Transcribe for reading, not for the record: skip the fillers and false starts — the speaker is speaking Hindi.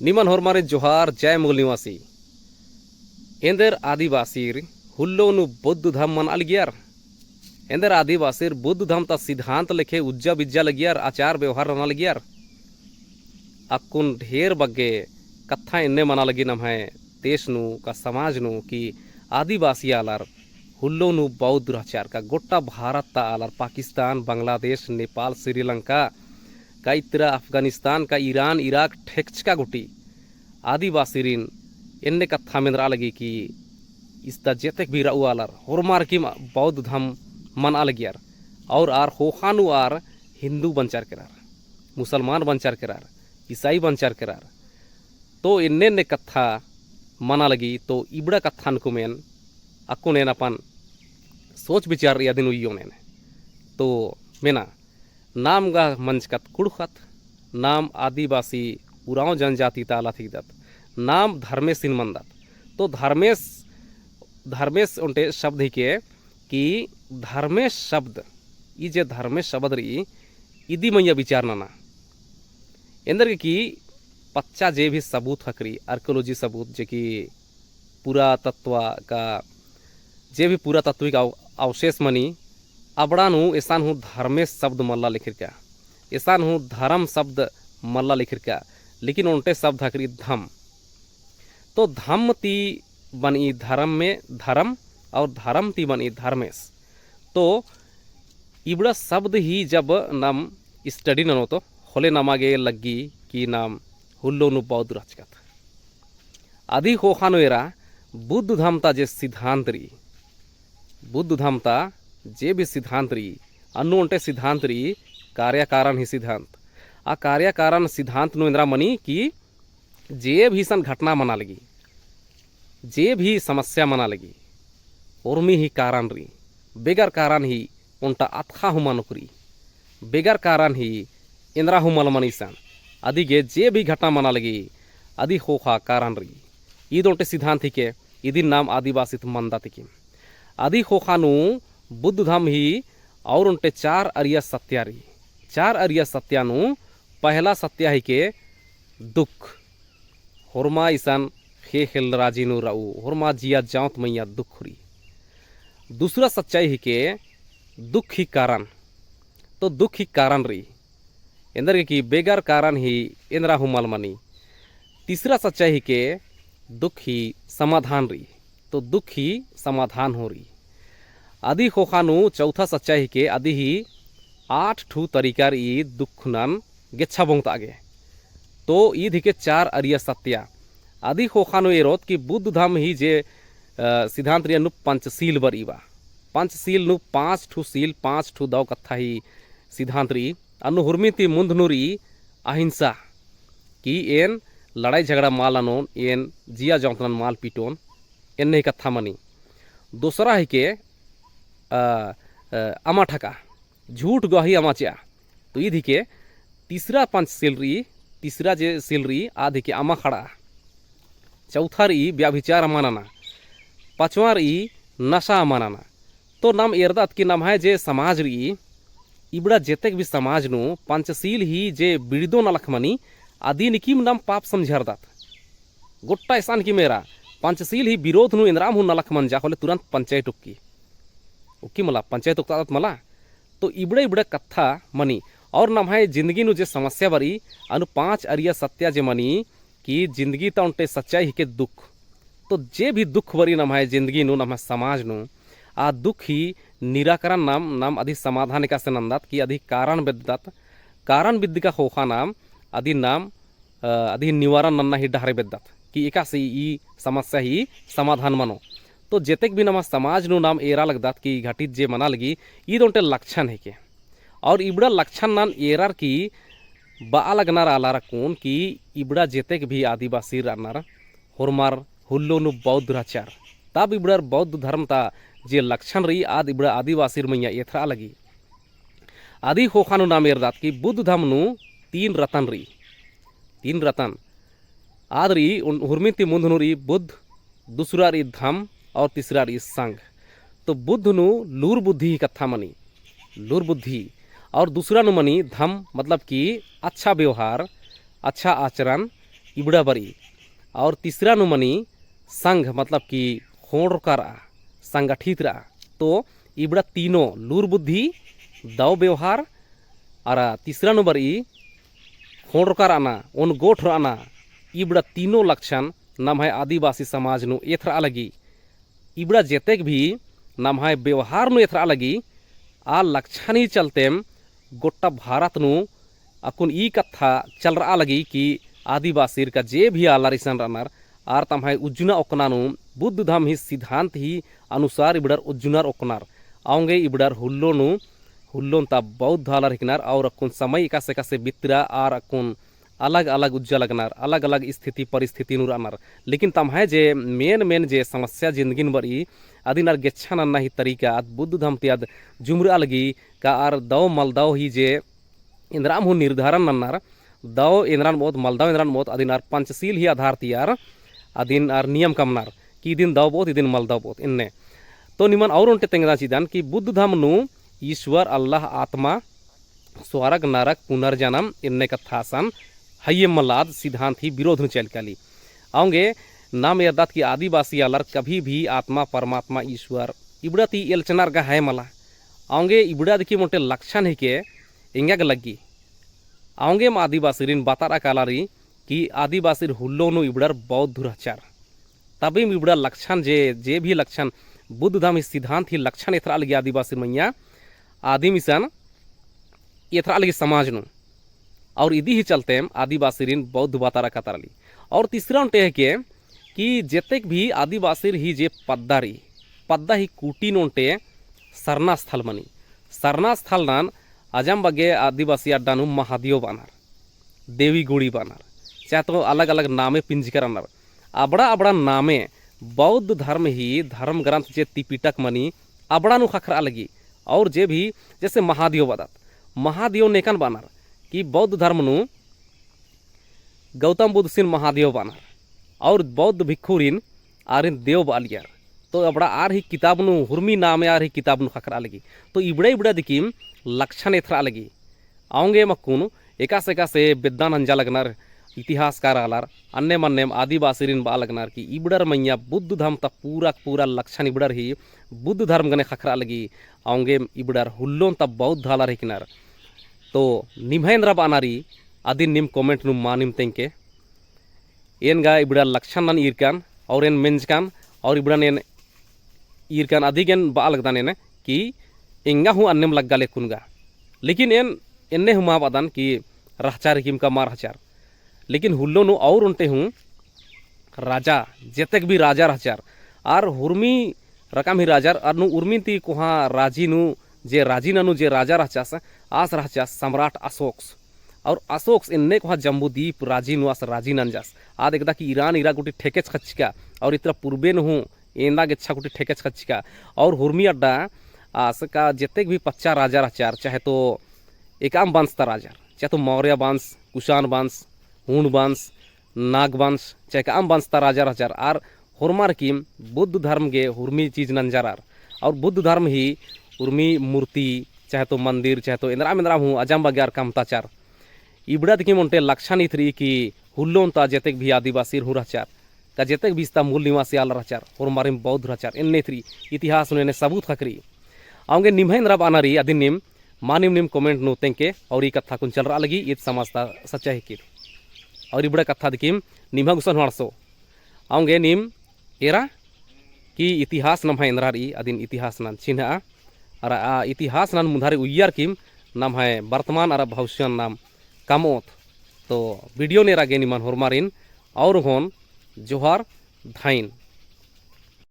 निमन होरमारे जोहार जय मूल निवासी एंदर आदिवासीर हुल्लोनु बौद्ध धर्म मन अलगियार एंदर आदिवासीर बुद्ध धर्म ता सिद्धांत लेखे उज्जा बिज्जा लगियार आचार व्यवहार रना लगियार अक्कुन ढेर बग्गे कथा इन्ने मना लगी नम है देशनु का समाजनु की आदिवासी आलार हुल्लोनु बौद्ध दुराचार का गोटा भारत ता आलार पाकिस्तान बांग्लादेश नेपाल श्रीलंका का इतरा अफगानिस्तान का ईरान इराक ठेक्च का गुटी आदिवासी रिन इन्ने कथा में लगी कि इसदा जेतेक भी रउ आलार होरमार की बौद्ध धर्म मन अलगियार और आर होखानु आर हिंदू बंचार करार मुसलमान बंचार करार ईसाई बंचार करार तो इन्ने ने कथा मना लगी तो इबड़ा कथान को मेन अक्को ने अपन सोच विचार या दिन उयोने तो मेना नाम गा मंच कत कुड़खत नाम आदिवासी उराव जनजाति ताला थी दत नाम धर्मेशिन मंदत तो धर्मेश उनटे शब्द ही के कि धर्मेश शब्द ये जे धर्मेश शब्द रही इदी मैया विचार ना इंदर की पच्चा जे भी सबूत हकरी आर्कियोलॉजी सबूत जे कि पुरातत्व का जे भी पुरातत्विक अवशेष मनी अबड़ानु ऐसान हूँ धर्मेश शब्द मल्ला लिखिर क्या ऐसान हूँ धर्म शब्द मल्ला लिखिर क्या लेकिन उनटे शब्द हकरी धम तो धम ती बनी धर्म में धर्म और धर्म ती बनी धर्मेश तो इबड़ा शब्द ही जब नाम स्टडी ननो तो होले नमागे लगी कि नाम हुल्लोनु बौद्ध रचकत आदि होखानो एरा बुद्ध धमता जे सिद्धांत री बुद्ध धमता जे भी सिद्धांत री अनु उनटे सिद्धांत री कार्यकारण ही सिद्धांत आ कार्यकारण सिद्धांत नु इंद्रा मनी कि जे भी सन घटना मना लगी जे भी समस्या मना लगी उर्मी ही कारण री बेगर कारण ही उनटा अथखा हुमा नुकरी बेगर कारण ही इंद्रा हुमल मनीसन अदिगे जे भी घटना मना लगी अदि होखा कारण री ईद उनटे सिद्धांत ही के इदी नाम आदिवासी मंदा तिकी आदि होखानु बुद्ध धम ही और उनटे चार अरिया सत्या रही चार अरिया सत्यानु पहला सत्या ही के दुख होरमा ईसान हे हेल राजीनु राऊ होरमा जिया जाऊत मैया दुख री दूसरा सच्चाई ही के दुख ही कारण तो दुख ही कारण रही इंदर की बेगर कारण ही इंद्रा हुमल मनी तीसरा सच्चाई ही के दुख ही समाधान रही तो दुख ही समाधान हो रही आदि होखानु चौथा सच्चाई के आदि ही 8 ठू तरीकार ई दुखनन गेच्छा बोंगत आगे तो ईद के चार अरिया सत्या आदि होखानु एरोत कि बुद्ध धम ही जे सिद्धांत रिया नु पंचशील बर इवा पंचशील नु 5 ठू सील 5 ठू दव कथा ही सिद्धांत री अनु हुर्मिति मुंदनुरी अहिंसा कि एन लड़ाई झगड़ा माल अनोन एन जिया जौतन माल पीटोन एन नहीं कथा मनी दूसरा है के अमा ठका झूठ गही अमाच्या तो ईद के तीसरा पंच सिलरी तीसरा जे सिलरी आधि के अमा खड़ा चौथा री व्याभिचार अमानाना पांचवा री नशा अमानाना तो नाम एरदात की नाम है जे समाज री इबड़ा जेतेक भी समाज नु पंचशील ही जे बिड़दो नलखमनी आदि निकीम नाम पाप समझरदात गोट्टा ऐसान की मेरा पंचशील ही विरोध नु इंद्राम हूँ नलखमन जा होले तुरंत पंचायत उक्की उक्की मला पंचायत उक्तात मला तो इबड़े इबड़े कथा मनी और नाम है जिंदगी नु जे समस्या बरी अनु 5 अरिया सत्या जे मनी कि जिंदगी ता उनटे सच्चाई ही के दुख तो जे भी दुख बरी नाम है जिंदगी नु नाम है समाज नु आ दुख ही निराकरण नाम अधि समाधान का से नंदात की अधि कारण विद्य का होखा नाम अधि नाम अधि निवारण नन्ना ही डहरे बेद्दात कि एका से ई समस्या ही समाधान मनो तो जेतेक भी नमा समाज नु नाम एरा लगदात कि घटित जे मना लगी ईद उनटे लक्षण है के और इबड़ा लक्षण नान एरार की बा लगनार आलार कौन कि इबड़ा जेतेक भी आदिवासी रानार होरमार हुल्लो नु बौद्ध दुराचार तब इबड़ार बौद्ध धर्म ता जे लक्षण रही आद इबड़ा आदिवासी मैया एथरा लगी आदि होखानु नाम एरदात कि बुद्ध धर्म नु 3 रतन रही 3 रतन आद रही हुर्मिति मुंधनु रही बुद्ध दूसरा रही धम और तीसरा रही संघ तो बुद्ध नु लूर बुद्धि ही कथा मनी लूर बुद्धि और दूसरा नु मनी धम मतलब कि अच्छा व्यवहार अच्छा आचरण इबड़ा बरी और तीसरा नु मनी संघ मतलब कि होड़ कर संगठित रहा। तो इबड़ा तीनों लूर बुद्धि दाव व्यवहार और तीसरा नंबर होड़ कर आना उन गोठ आना इबड़ा तीनों लक्षण नम है आदिवासी समाज नु एथरा लगी इबड़ा जेतेक भी नम है व्यवहार नु एथरा लगी आ लक्षण ही चलते गोटा भारत नु अकुन ई कथा चल रहा लगी कि आदिवासी का जे भी आलारिसन रनर आर तम है उज्जुना ओकनानु बुद्ध धम ही सिद्धांत ही अनुसार इबड़र उज्जुनार ओकनार आउंगे इबड़र हुल्लोन ता बौद्ध हालर हिकनार और अकुन समय कासे कासे बितरा आर अकुन अलग अलग उज्जलगनार अलग अलग स्थिति परिस्थिति नुर अनार लेकिन तम है जे मेन जे समस्या जिंदगी बरी अदिनार गेच्छान अन्ना ही तरीका बुद्ध धम त्याद जुमरा लगी का आर दव मलदाव ही जे इंद्राम हु निर्धारण नन्नार दव इंद्रान मोत मलदाव इंद्रान मोत अदिनार पंचशील ही आधार तियार अदिन आर नियम कमनार कि दिन दव बोत इदिन मलदाव बोत इन्ने तो निमन और उनटे तेंगदा चिदान कि बुद्ध धम नु ईश्वर अल्लाह आत्मा स्वर्ग नरक पुनर्जन्म इन्ने कथासन हये मलाद सिद्धांत ही विरोध चल काली आऊंगे नाम यदात की आदिवासी अलर कभी भी आत्मा परमात्मा ईश्वर इबड़ा ती एलचनार गा है मला आऊंगे इबड़ा देखी मोटे लक्षण है के इंगग लगी आऊंगे आदिवासी रिन बातारा कालारी कि आदिवासी हुल्लोनु इबड़र बौद्ध दुराचार तभी इबड़ा लक्षण जे भी लक्षण बुद्ध धाम सिद्धांत ही लक्षण एथरा लगी आदिवासी मैया आदिमिसन एथरा लगी समाज नु और इदी ही चलते आदिवासी रिन बौद्ध बातारा कतारली और तीसरा उनटे है कि जेतेक भी आदिवासी ही जे पद्दा ही कूटी नोटे सरना स्थल मनी सरना स्थल नान अजम बगे आदिवासी अड्डानु महादेव बानार देवी गुड़ी बानार चाहे तो अलग अलग नामे पिंजकर अनार अबड़ा नामे बौद्ध धर्म ही धर्म ग्रंथ जे तिपिटक मनी अबड़ा नु खखरा लगी और जे भी जैसे महादेव बदत महादेव नेकन बानार कि बौद्ध धर्म नु गौतम बुद्ध सिन महादेव बानार और बौद्ध भिक्षुरिन आरिन देव बालियार तो अबड़ा आर ही किताब नु हुर्मी नामे आर ही किताब नु खखरा लगी तो इबड़ा दिकीम लक्षण एथरा लगी आऊंगे मक्कुन एका से विद्वान अंजा लगनार इतिहासकार आलार अन्य मन्ने आदिवासी रिन बा लगनार की इबड़र मैया बुद्ध धर्म ता पूरा लक्षण इबड़र ही बुद्ध धर्म गने खखरा लगी आऊंगे इबड़र हुल्लोन ता बौद्ध हालार हिकनार तो निमहेंद्र बानारी अदिन निम कमेंट नु मानिम तेंके एन गा इबड़ा लक्षण नन इरकान और एन मेंजकान और इबड़न एन इरकान अधिगन बा लगदान एन कि इंगा हूँ अन्यम लग्गा लेकुनगा लेकिन एन्ने हुमा बादान कि रहचार किम का मार हचार लेकिन हुल्लो नु और उनटे हूँ राजा जेतेक भी राजा रहचार आर हुर्मी रकम ही राजार और नु उर्मी ती कुहा राजी नु जे राजी ननु जे राजा रहचास आस रहचास सम्राट अशोक्स और अशोक्स इन्ने कुहा जम्बूदीप राजी नु आस राजी नंजास आद एकदा कि ईरान इरा गुटी ठेकेच खच्चिका और इतना पूर्वे नु हूँ एंदा गेच्छा गुटी ठेकेच खच्चिका और हुर्मी अड्डा आस का जितने भी 50 राजा रहचार चाहे तो एकाम वंश ता राजा चाहे तो मौर्य वंश कुषाण वंश हूण वंश नाग वंश चाहे काम वंश ता राजा रहचार आर हुरमार की बुद्ध धर्म के हुर्मी चीज नंजारार और बुद्ध धर्म ही उर्मी मूर्ति चाहे तो मंदिर चाहे तो इंद्राम हूँ अजम बग्यार कामताचार इबड़ा दिकी मोटे लक्षण इथरी कि हुल्लोन ता जेतेक भी आदिवासी हूँ रहचार का जेतेक भी इसता मूल निवासी आल रहचार हुरमारिम बौद्ध रहचार इन्ने थ्री इतिहास उन्हें सबूत खकरी आऊंगे निमहेंद्र बानारी अदिन निम मानिम निम कमेंट नु तेंके और ई कथा कुन चल रहा लगी इत समझता सच्चा ही और इबड़ा कथा दिकिम निम्हा गुसन हड़सो आऊंगे निम एरा कि इतिहास नम है इंद्रारी अदिन इतिहास नान चिन्हा और इतिहास नान मुधारे उय्यार किम नाम है वर्तमान और भविष्य नाम कामोत तो वीडियो ने रागे निमान होरमारिन और होन जोहार धाइन।